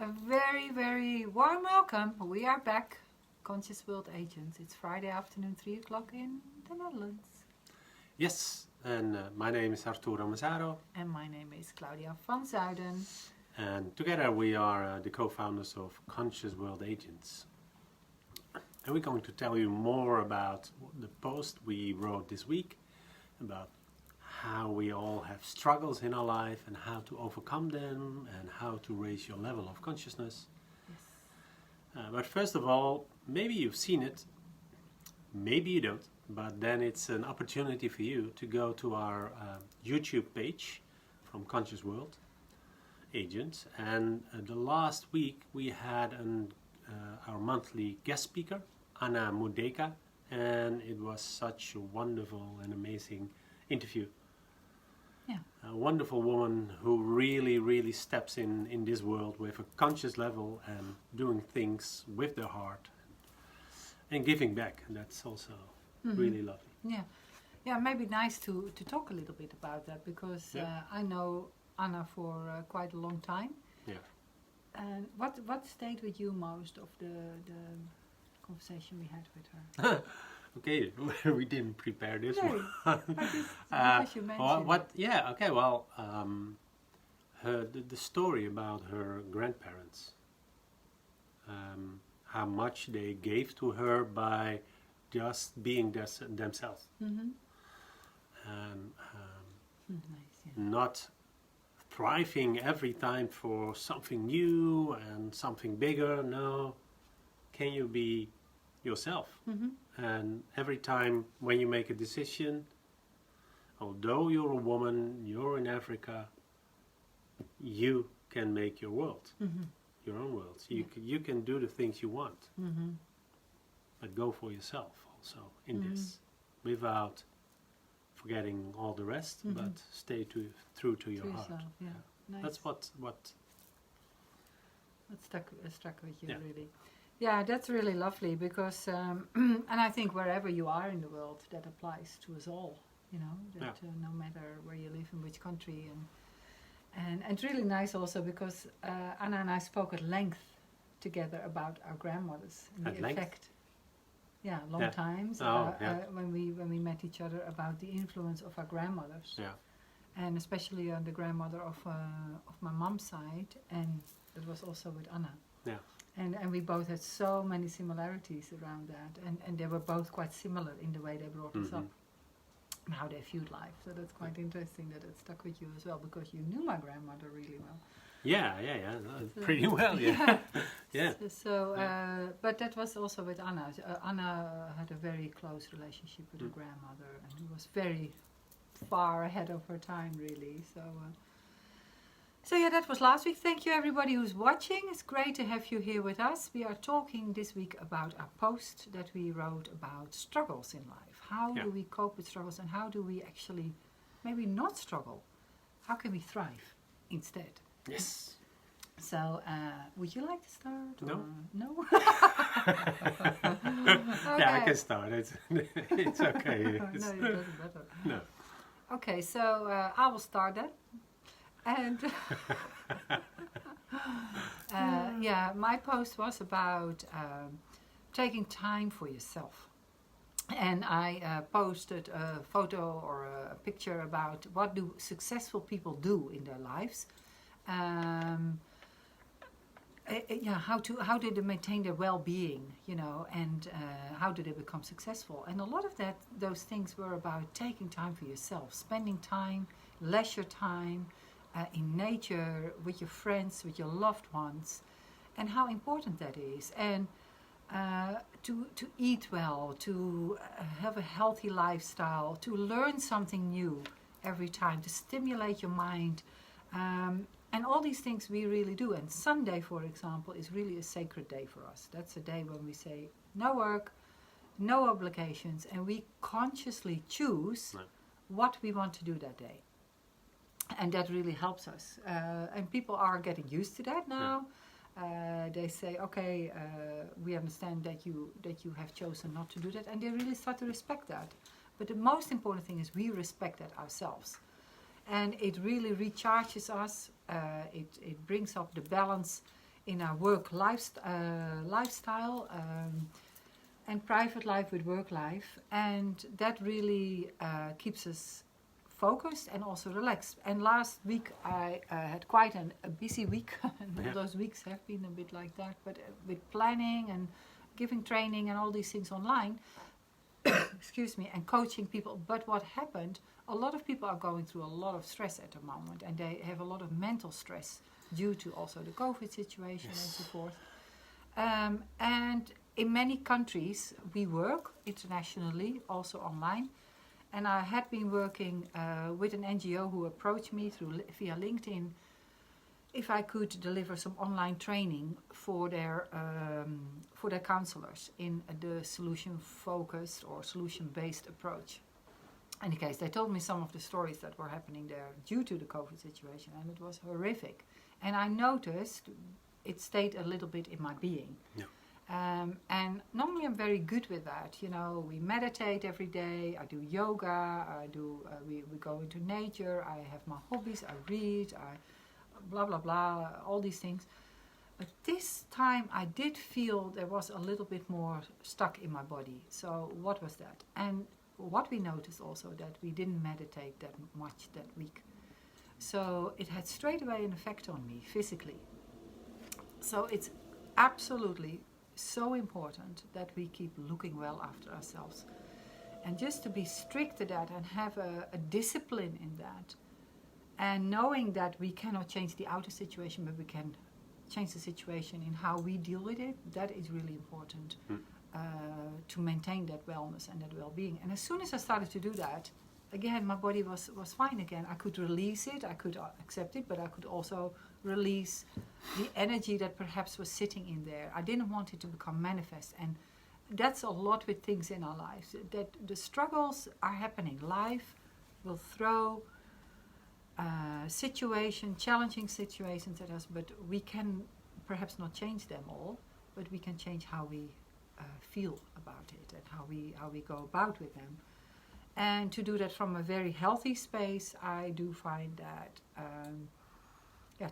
A very, very warm welcome. We are back, Conscious World Agents. It's Friday afternoon, 3 o'clock in the Netherlands. Yes, and my name is Arturo Mazzaro. And my name is Claudia van Zuiden. And together we are the co-founders of Conscious World Agents. And we're going to tell you more about the post we wrote this week about how we all have struggles in our life and how to overcome them and how to raise your level of consciousness. Yes. But first of all, maybe you've seen it, maybe you don't, but then it's an opportunity for you to go to our YouTube page from Conscious World Agents. And the last week we had our monthly guest speaker, Anna Mudeka, and it was such a wonderful and amazing interview. Yeah. A wonderful woman who really steps in this world with a conscious level and doing things with their heart and giving back. And that's also really lovely. Yeah. Yeah, maybe nice to talk a little bit about that because I know Anna for quite a long time. Yeah. And what stayed with you most of the conversation we had with her? Okay, we didn't prepare this No, one. because you mentioned The story about her grandparents, how much they gave to her by just being themselves, Mm-hmm. and Nice, yeah. not thriving every time for something new and something bigger. No, can you be yourself? Mm-hmm. And every time when you make a decision, although you're a woman, you're in Africa, you can make your world, your own world. So you can do the things you want, but go for yourself also in this, without forgetting all the rest, but stay true to your heart. Yourself, yeah. Nice. That's what That stuck with you, Yeah. really. Yeah, that's really lovely because, and I think wherever you are in the world, that applies to us all. You know, that no matter where you live in which country, and it's really nice also because Anna and I spoke at length together about our grandmothers and At the length? effect. Yeah, long Yeah. times when we met each other about the influence of our grandmothers. Yeah. And especially on the grandmother of my mom's side, and that was also with Anna. Yeah. And we both had so many similarities around that, and they were both quite similar in the way they brought us up and how they viewed life. So that's quite interesting that it stuck with you as well, because you knew my grandmother really well. Yeah, pretty well, yeah. Yeah. So, but that was also with Anna. Anna had a very close relationship with her grandmother, and it was very far ahead of her time, really. So yeah, that was last week. Thank you everybody who's watching. It's great to have you here with us. We are talking this week about our post that we wrote about struggles in life. How do we cope with struggles, and how do we actually maybe not struggle? How can we thrive instead? Yes. So, would you like to start? No. No? Yeah, I can start. It's okay. No, it doesn't matter. No. Okay, so I will start then. And yeah, my post was about taking time for yourself. And I posted a photo or a picture about what do successful people do in their lives. How do they maintain their well-being, you know, and how do they become successful? And a lot of those things were about taking time for yourself, spending time, leisure time, in nature, with your friends, with your loved ones, and how important that is. And to eat well, to have a healthy lifestyle, to learn something new every time, to stimulate your mind. And all these things we really do. And Sunday, for example, is really a sacred day for us. That's a day when we say no work, no obligations, and we consciously choose what we want to do that day. And that really helps us. And people are getting used to that now. They say, okay, we understand that you have chosen not to do that, and they really start to respect that. But the most important thing is we respect that ourselves. and it really recharges us. It brings up the balance in our work lifestyle and private life with work life, and that really keeps us focused and also relaxed. And last week I had quite a busy week. And all those weeks have been a bit like that, but with planning and giving training and all these things online, excuse me, and coaching people. But what happened, a lot of people are going through a lot of stress at the moment, and they have a lot of mental stress due to also the COVID situation and so forth. And in many countries we work internationally, also online. And I had been working with an NGO who approached me via LinkedIn if I could deliver some online training for their counselors in the solution-focused or solution-based approach. In any case, they told me some of the stories that were happening there due to the COVID situation, and it was horrific. And I noticed it stayed a little bit in my being. Yeah. And normally I'm very good with that. You know, we meditate every day. I do yoga. We go into nature. I have my hobbies. I read. Blah blah blah. All these things. But this time I did feel there was a little bit more stuck in my body. So what was that? And what we noticed also that we didn't meditate that much that week. So it had straight away an effect on me physically. So it's absolutely so important that we keep looking well after ourselves, and just to be strict at that and have a discipline in that, and knowing that we cannot change the outer situation, but we can change the situation in how we deal with it. That is really important to maintain that wellness and that well-being. And as soon as I started to do that, again, my body was fine again. I could release it, I could accept it, but I could also release the energy that perhaps was sitting in there. I didn't want it to become manifest. And that's a lot with things in our lives, that the struggles are happening. Life will throw challenging situations at us, but we can perhaps not change them all, but we can change how we feel about it and how we go about with them. And to do that from a very healthy space, I do find that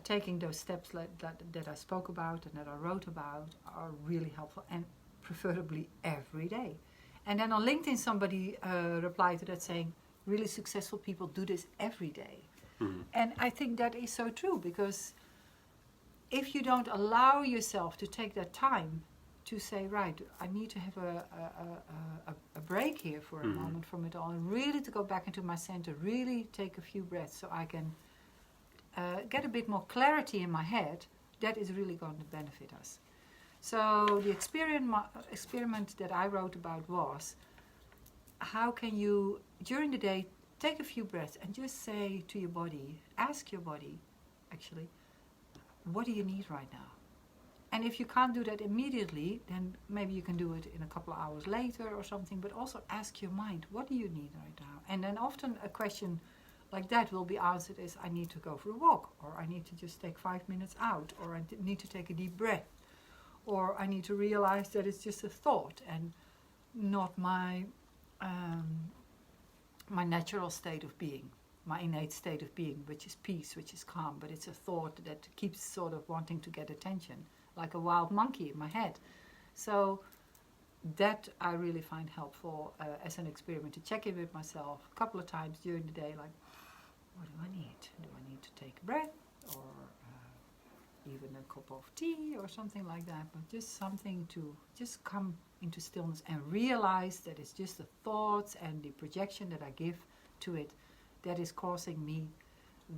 taking those steps that I spoke about and that I wrote about are really helpful, and preferably every day. And then on LinkedIn somebody replied to that saying, really successful people do this every day. Mm-hmm. And I think that is so true, because if you don't allow yourself to take that time to say, right, I need to have a break here for a moment from it all, and really to go back into my center, really take a few breaths so I can get a bit more clarity in my head, that is really going to benefit us. So the experiment that I wrote about was, how can you, during the day, take a few breaths and just say to your body, ask your body, actually, what do you need right now? And if you can't do that immediately, then maybe you can do it in a couple of hours later or something, but also ask your mind, what do you need right now? And then often a question like that will be answered as, I need to go for a walk, or I need to just take 5 minutes out, or I need to take a deep breath, or I need to realize that it's just a thought and not my my natural state of being, my innate state of being, which is peace, which is calm, but it's a thought that keeps sort of wanting to get attention, like a wild monkey in my head. So that I really find helpful as an experiment, to check in with myself a couple of times during the day, like, what do I need? Do I need to take a breath, or even a cup of tea or something like that? But just something to just come into stillness and realize that it's just the thoughts and the projection that I give to it that is causing me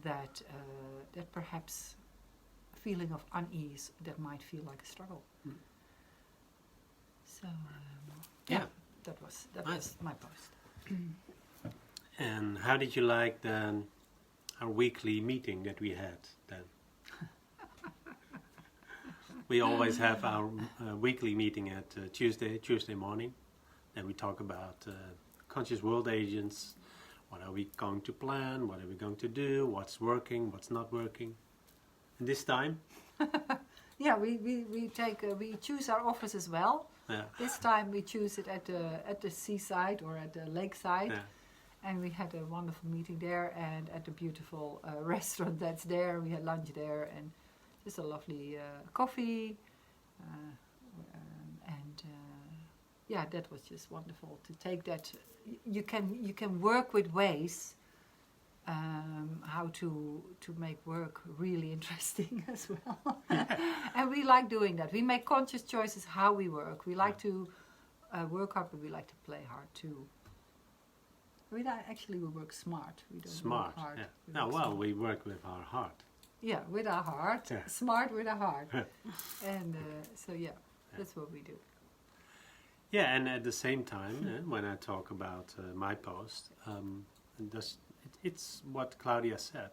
that perhaps feeling of unease that might feel like a struggle. So that was my post. And how did you like then our weekly meeting that we had then? We always have our weekly meeting at Tuesday morning. Then we talk about conscious world agents. What are we going to plan? What are we going to do? What's working? What's not working? And this time? Yeah, we choose our office as well. Yeah. This time we choose it at the seaside or at the lakeside. Yeah. And we had a wonderful meeting there, and at the beautiful restaurant that's there, we had lunch there, and just a lovely coffee. And yeah, that was just wonderful to take that. You can work with ways how to make work really interesting as well. And we like doing that. We make conscious choices how we work. We like to work hard, but we like to play hard too. We work smart. We don't Smart, work hard. yeah. We Now, work well, smart. we work with our heart. Yeah, with our heart. Yeah. Smart with our heart. And so yeah, that's what we do. Yeah, and at the same time, when I talk about my post, it's what Claudia said.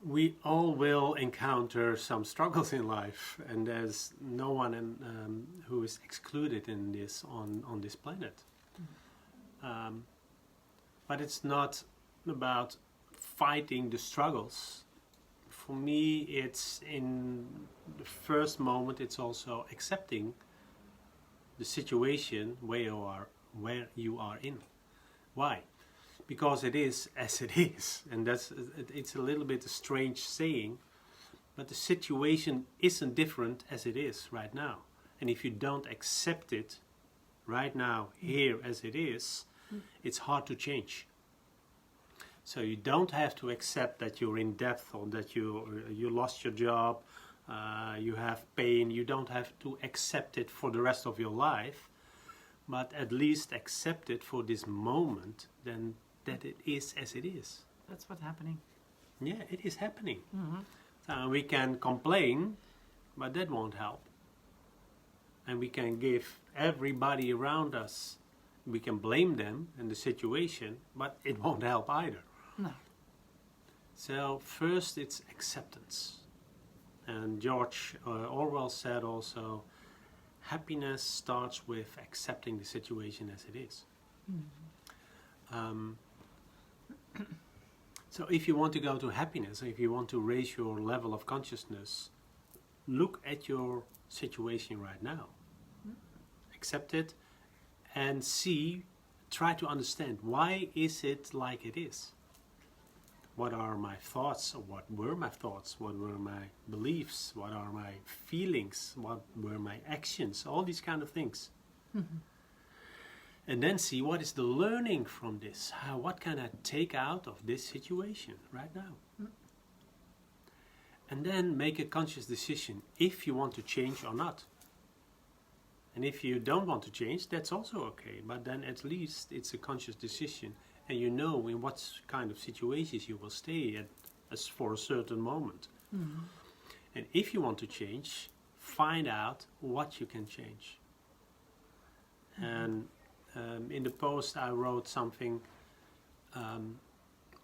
We all will encounter some struggles in life, and there's no one who is excluded in this on this planet. But it's not about fighting the struggles. For me, it's in the first moment, it's also accepting the situation where you are in. Why? Because it is as it is, and it's a little bit a strange saying, but the situation isn't different as it is right now. And if you don't accept it right now, here as it is, it's hard to change. So you don't have to accept that you're in debt or that you lost your job, you have pain. You don't have to accept it for the rest of your life, but at least accept it for this moment, then that it is as it is. That's what's happening. Yeah, it is happening. Mm-hmm. So we can complain, but that won't help. And we can give everybody around us, we can blame them and the situation, but it won't help either. No. So first it's acceptance. And George Orwell said also, happiness starts with accepting the situation as it is. Mm. So if you want to go to happiness, if you want to raise your level of consciousness, look at your situation right now. Accept it and try to understand, why is it like it is? What are my thoughts? What were my thoughts? What were my beliefs? What are my feelings? What were my actions? All these kind of things. Mm-hmm. And then see what is the learning from this. What can I take out of this situation right now? Mm. And then make a conscious decision if you want to change or not. And if you don't want to change, that's also okay. But then at least it's a conscious decision. And you know in what kind of situations you will stay at as for a certain moment. Mm-hmm. And if you want to change, find out what you can change. Mm-hmm. And in the post I wrote something,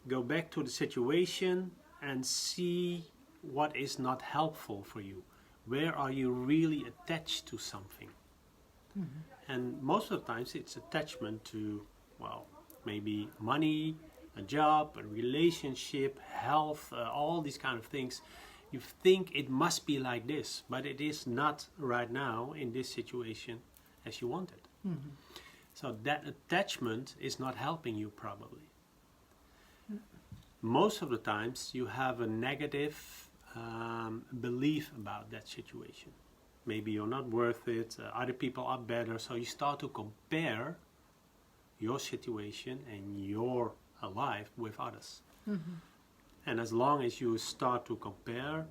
go back to the situation and see what is not helpful for you. Where are you really attached to something? Mm-hmm. And most of the times it's attachment to, well, maybe money, a job, a relationship, health, all these kind of things. You think it must be like this, but it is not right now in this situation as you want it. Mm-hmm. So that attachment is not helping you probably. Most of the times you have a negative belief about that situation. Maybe you're not worth it, other people are better, so you start to compare your situation and your life with others. Mm-hmm. And as long as you start to compare,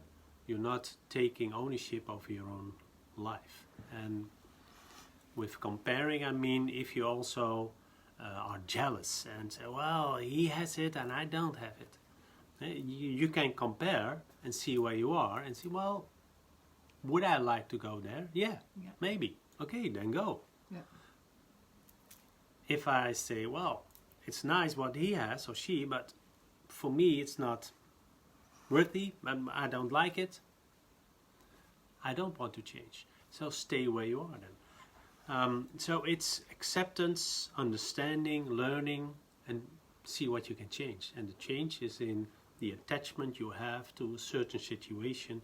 you're not taking ownership of your own life. And with comparing, I mean if you also are jealous and say, well, he has it and I don't have it. You can compare and see where you are and see, well, would I like to go there? Yeah. Maybe. Okay, then go. Yeah. If I say, well, it's nice what he has or she, but for me it's not worthy, I don't like it, I don't want to change. So stay where you are then. So it's acceptance, understanding, learning, and see what you can change. And the change is in the attachment you have to a certain situation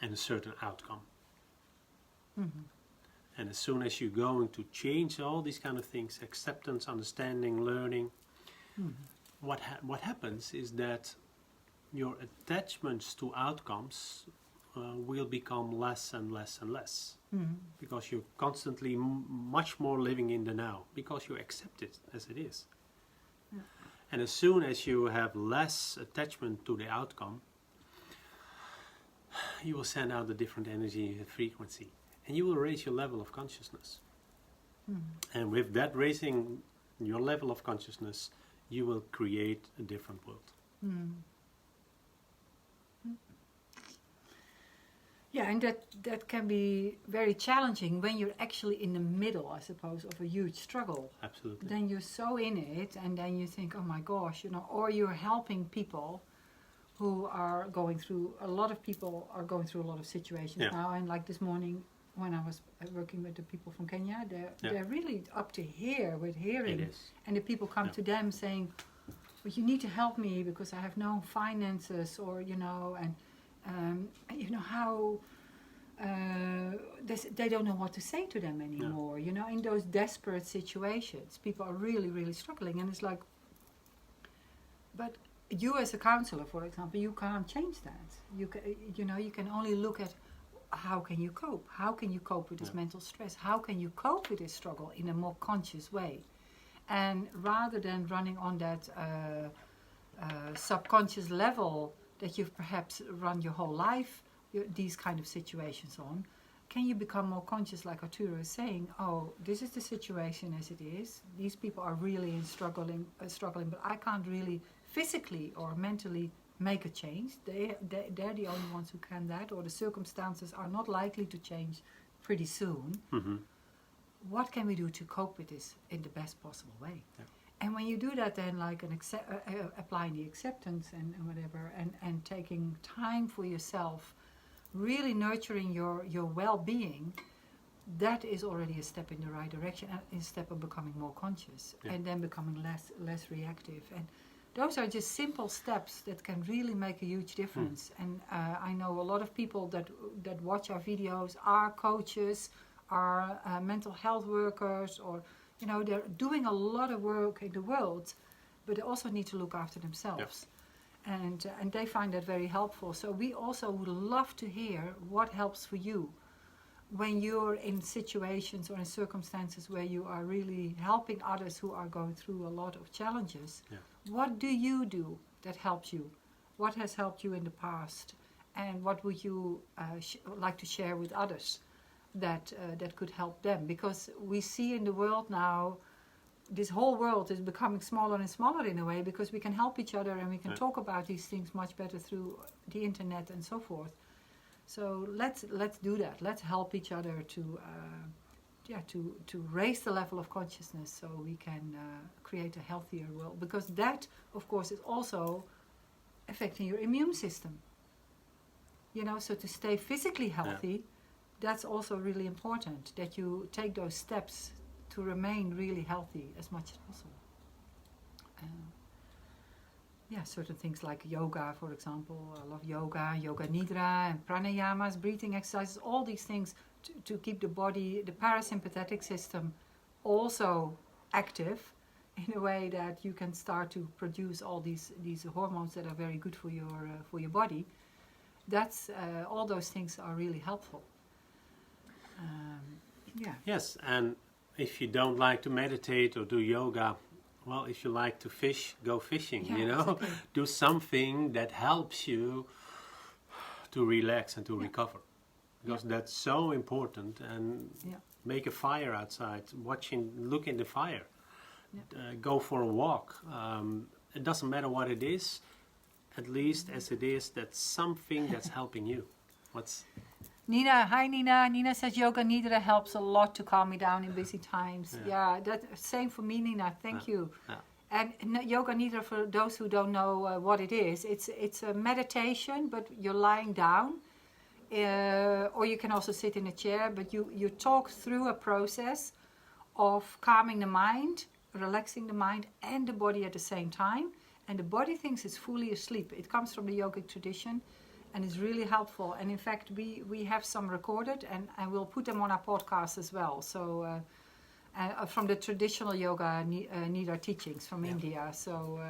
and a certain outcome. Mm-hmm. And as soon as you're going to change all these kind of things, acceptance, understanding, learning, what happens is that your attachments to outcomes will become less and less and less. Because you're constantly much more living in the now, because you accept it as it is. Yeah. And as soon as you have less attachment to the outcome, you will send out a different energy and frequency, and you will raise your level of consciousness. And with that raising your level of consciousness, you will create a different world. Yeah, and that can be very challenging when you're actually in the middle, I suppose, of a huge struggle. Absolutely. Then you're so in it, and then you think, oh my gosh, you know, or you're helping people who are going through, a lot of people are going through a lot of situations now, and like this morning when I was working with the people from Kenya, they're really up to here with hearing. It is. And the people come to them saying, well, you need to help me because I have no finances, or, you know, and you know how they don't know what to say to them anymore. You know, in those desperate situations, people are really, really struggling, and it's like, but you as a counselor, for example, you can't change that. You can only look at how can you cope. How can you cope with this mental stress? How can you cope with this struggle in a more conscious way? And rather than running on that subconscious level that you've perhaps run your whole life, these kind of situations on, can you become more conscious, like Arturo is saying, oh, this is the situation as it is. These people are really struggling, but I can't really physically or mentally make a change. They're the only ones who can that, or the circumstances are not likely to change pretty soon. What can we do to cope with this in the best possible way? And when you do that, then like applying the acceptance and whatever, and taking time for yourself, really nurturing your well-being, that is already a step in the right direction, and a step of becoming more conscious, and then becoming less reactive. And those are just simple steps that can really make a huge difference. And I know a lot of people that watch our videos are coaches, are mental health workers, or, you know, they're doing a lot of work in the world, but they also need to look after themselves. And they find that very helpful. So we also would love to hear what helps for you when you're in situations or in circumstances where you are really helping others who are going through a lot of challenges. What do you do that helps you? What has helped you in the past? And what would you like to share with others that could help them? Because we see in the world now, this whole world is becoming smaller and smaller in a way, because we can help each other and we can talk about these things much better through the internet and so forth. So let's do that. Let's help each other to raise the level of consciousness, so we can create a healthier world. Because that, of course, is also affecting your immune system. You know, so to stay physically healthy, that's also really important, that you take those steps to remain really healthy as much as possible. Certain things like yoga, for example. I love yoga nidra, and pranayamas, breathing exercises, all these things to keep the body, the parasympathetic system, also active in a way that you can start to produce all these hormones that are very good for your body. That's all those things are really helpful. Yes, and if you don't like to meditate or do yoga, well, if you like to fish, go fishing, you know? Exactly. Do something that helps you to relax and to recover. Because that's so important. And make a fire outside, look in the fire. Go for a walk. It doesn't matter what it is, at least as it is, that's something that's helping you. Nina, hi Nina. Nina says yoga nidra helps a lot to calm me down in busy times. That same for me, Nina. Thank you. And yoga nidra, for those who don't know what it is, it's a meditation, but you're lying down, or you can also sit in a chair. But you talk through a process of calming the mind, relaxing the mind and the body at the same time. And the body thinks it's fully asleep. It comes from the yogic tradition. and it's really helpful. And in fact, we have some recorded, and we'll put them on our podcast as well. So from the traditional yoga Nidra teachings from India. So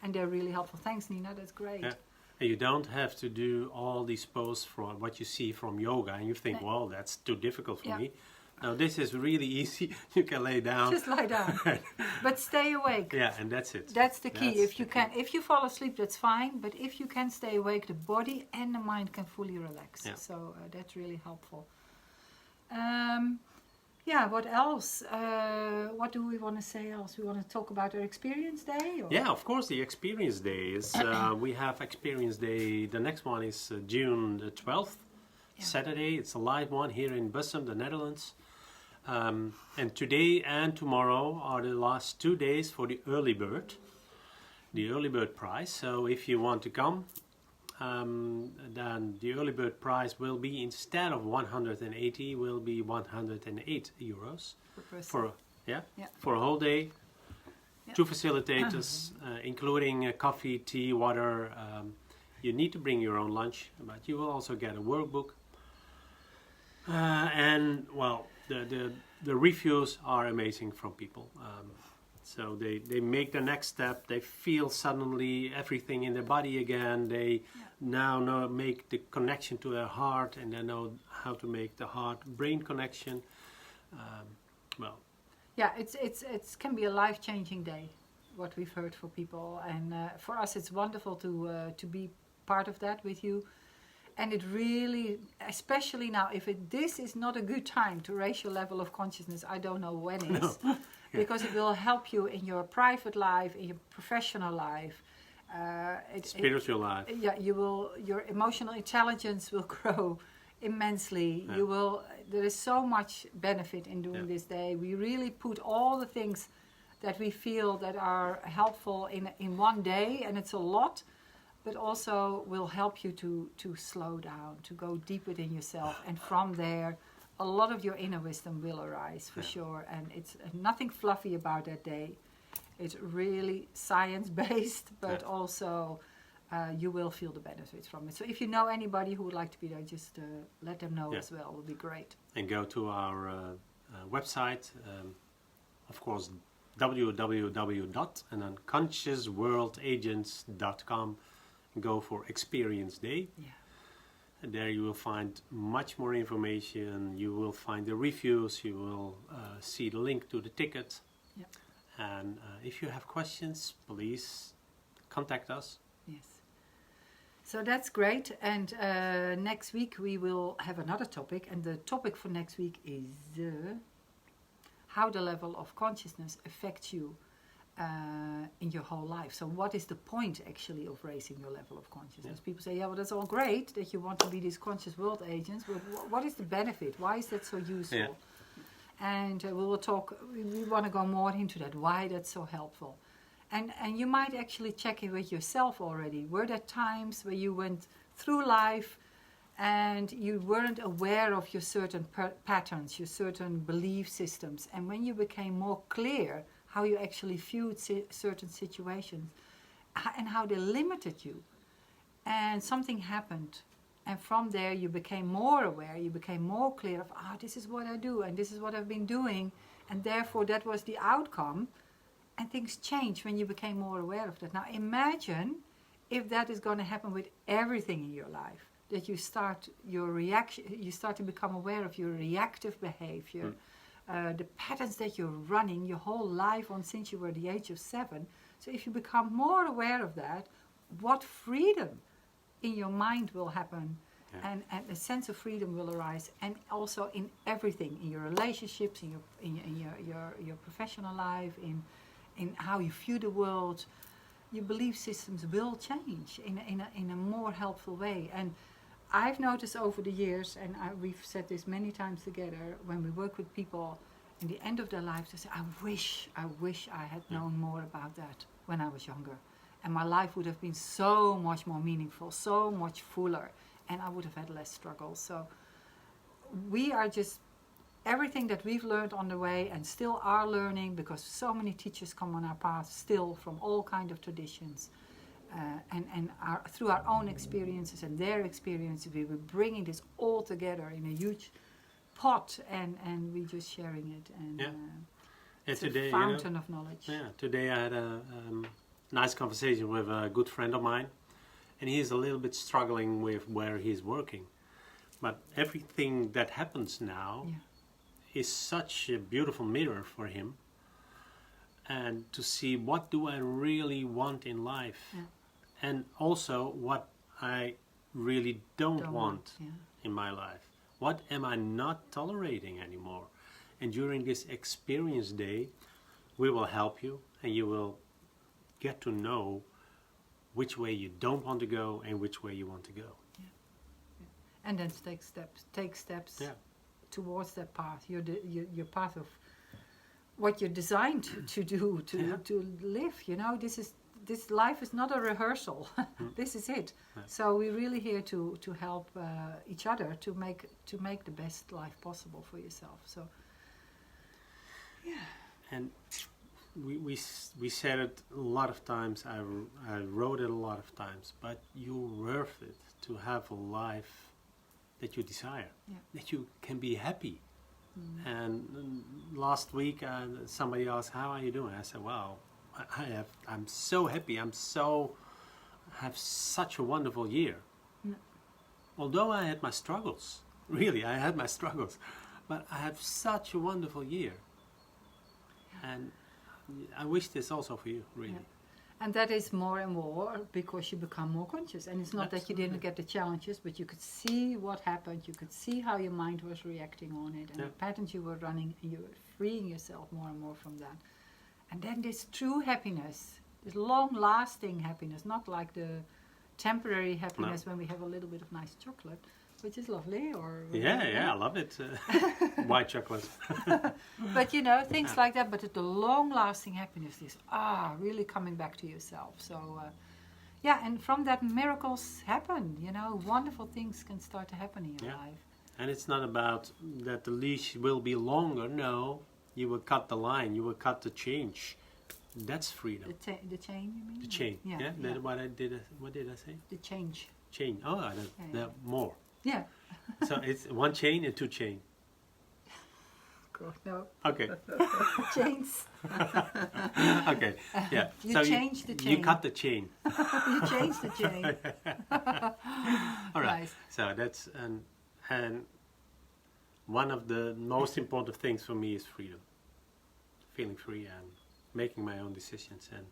and they're really helpful. Thanks, Nina. That's great. Yeah. And you don't have to do all these poses from what you see from yoga, and you think, well, that's too difficult for me. Now this is really easy. You can lay down. Just lie down, but stay awake. Yeah, and that's it. That's the key. If you can, if you fall asleep, that's fine. But if you can stay awake, the body and the mind can fully relax. Yeah. So that's really helpful. Yeah. What else? What do we want to say else? We want to talk about our Experience Day. Or? Yeah, of course. The Experience Day is. We have Experience Day. The next one is June the 12th, Saturday. It's a live one here in Bussum, the Netherlands. And today and tomorrow are the last 2 days for the early bird prize. So if you want to come, then the early bird prize will be, instead of 180, will be 108 euros for a whole day. Yeah. 2 facilitators, including coffee, tea, water. You need to bring your own lunch, but you will also get a workbook. And well, the reviews are amazing from people. So they make the next step. They feel suddenly everything in their body again. They now make the connection to their heart, and they know how to make the heart-brain connection. It can be a life-changing day. What we've heard for people, and for us, it's wonderful to be part of that with you. And it really, especially now, if this is not a good time to raise your level of consciousness, I don't know when is. No. Because it will help you in your private life, in your professional life. Spiritual life. Yeah, your emotional intelligence will grow immensely. Yeah. There is so much benefit in doing this day. We really put all the things that we feel that are helpful in one day, and it's a lot. But also will help you to slow down, to go deep within yourself. And from there, a lot of your inner wisdom will arise, for sure. And it's nothing fluffy about that day. It's really science-based, but also you will feel the benefits from it. So if you know anybody who would like to be there, just let them know as well. It would be great. And go to our website, of course, www.consciousworldagents.com. Go for Experience Day. Yeah. And there you will find much more information. You will find the reviews. You will see the link to the ticket. Yeah. And if you have questions, please contact us. Yes. So that's great. And next week we will have another topic. And the topic for next week is how the level of consciousness affects you in your whole life. So what is the point actually of raising your level of consciousness? Yeah. People say, yeah, well, that's all great that you want to be these conscious world agents, but what is the benefit? Why is that so useful? Yeah. And we will talk, we want to go more into that, why that's so helpful. And you might actually check in with yourself already. Were there times where you went through life and you weren't aware of your certain patterns, your certain belief systems, and when you became more clear how you actually viewed certain situations and how they limited you, and something happened, and from there you became more aware, you became more clear of, this is what I do and this is what I've been doing, and therefore that was the outcome, and things changed when you became more aware of that. Now imagine if that is going to happen with everything in your life, that you start to become aware of your reactive behavior, the patterns that you're running your whole life on since you were the age of 7. So if you become more aware of that, what freedom in your mind will happen, and a sense of freedom will arise, and also in everything, in your relationships, in your professional life, in how you view the world. Your belief systems will change in a more helpful way. And I've noticed over the years, and we've said this many times together, when we work with people in the end of their lives, they say, I wish I had known more about that when I was younger. And my life would have been so much more meaningful, so much fuller, and I would have had less struggle. So we are just, everything that we've learned on the way and still are learning, because so many teachers come on our path still from all kinds of traditions, and through our own experiences and their experiences, we were bringing this all together in a huge pot, and we're just sharing it, and it's today, a fountain of knowledge. Yeah, today I had a nice conversation with a good friend of mine, and he's a little bit struggling with where he's working. But everything that happens now is such a beautiful mirror for him, and to see what do I really want in life, and also what I really don't want in my life. What am I not tolerating anymore? And during this experience day, we will help you, and you will get to know which way you don't want to go and which way you want to go. And then take steps towards that path, your path of what you're designed to do, to live. You know, this life is not a rehearsal. This is it. So we're really here to help each other to make the best life possible for yourself. So and we said it a lot of times. I wrote it a lot of times. But you're worth it to have a life that you desire, that you can be happy. And last week somebody asked, "How are you doing?" I said, "Well, I'm so happy. Have such a wonderful year. Although I had my struggles, really, I had my struggles, but I have such a wonderful year." And I wish this also for you, really. And that is more and more because you become more conscious. And it's not that you didn't get the challenges, but you could see what happened. You could see how your mind was reacting on it, and the patterns you were running, and you were freeing yourself more and more from that. And then this true happiness, this long-lasting happiness, not like the temporary happiness when we have a little bit of nice chocolate, which is lovely. Or I love it. White chocolate. But you know, things like that. But the long-lasting happiness is really coming back to yourself. So and from that miracles happen. You know, wonderful things can start to happen in your life. And it's not about that the leash will be longer. No, you will cut the line. You will cut the change. That's freedom. The chain, you mean? The chain. What did I say? The change. Chain. Oh, more. Yeah. So it's one chain and two chain. God, no. Okay. Chains. Okay. Yeah. You change the chain. You cut the chain. You change the chain. All right. Nice. So that's and one of the most important things for me is freedom. Feeling free and making my own decisions, and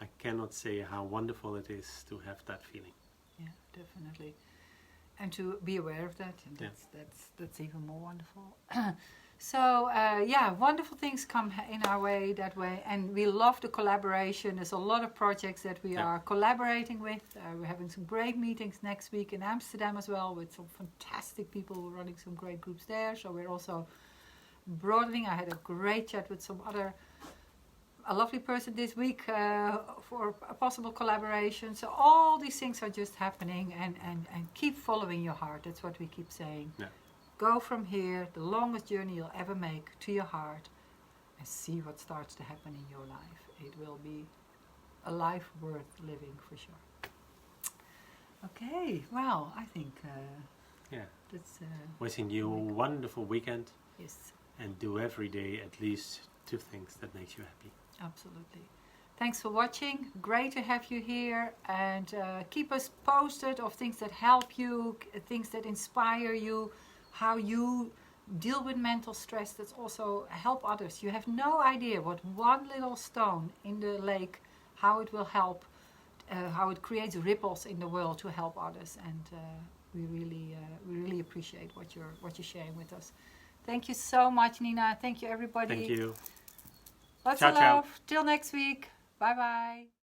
I cannot say how wonderful it is to have that feeling. Yeah, definitely. And to be aware of that, and that's even more wonderful. So wonderful things come in our way that way, and we love the collaboration. There's a lot of projects that we are collaborating with. We're having some great meetings next week in Amsterdam as well, with some fantastic people running some great groups there. So we're also broadening. I had a great chat with a lovely person this week for a possible collaboration. So all these things are just happening, and keep following your heart. That's what we keep saying. Yeah. Go from here, the longest journey you'll ever make, to your heart, and see what starts to happen in your life. It will be a life worth living for sure. Okay, well, I think that's... wishing you a wonderful weekend. Yes. And do every day at least 2 things that makes you happy. Absolutely. Thanks for watching. Great to have you here, and keep us posted of things that help you, things that inspire you, how you deal with mental stress. That's also help others. You have no idea what one little stone in the lake, how it will help, how it creates ripples in the world to help others. And we really appreciate what you're sharing with us. Thank you so much, Nina. Thank you, everybody. Thank you. Lots of love. Till next week. Bye-bye.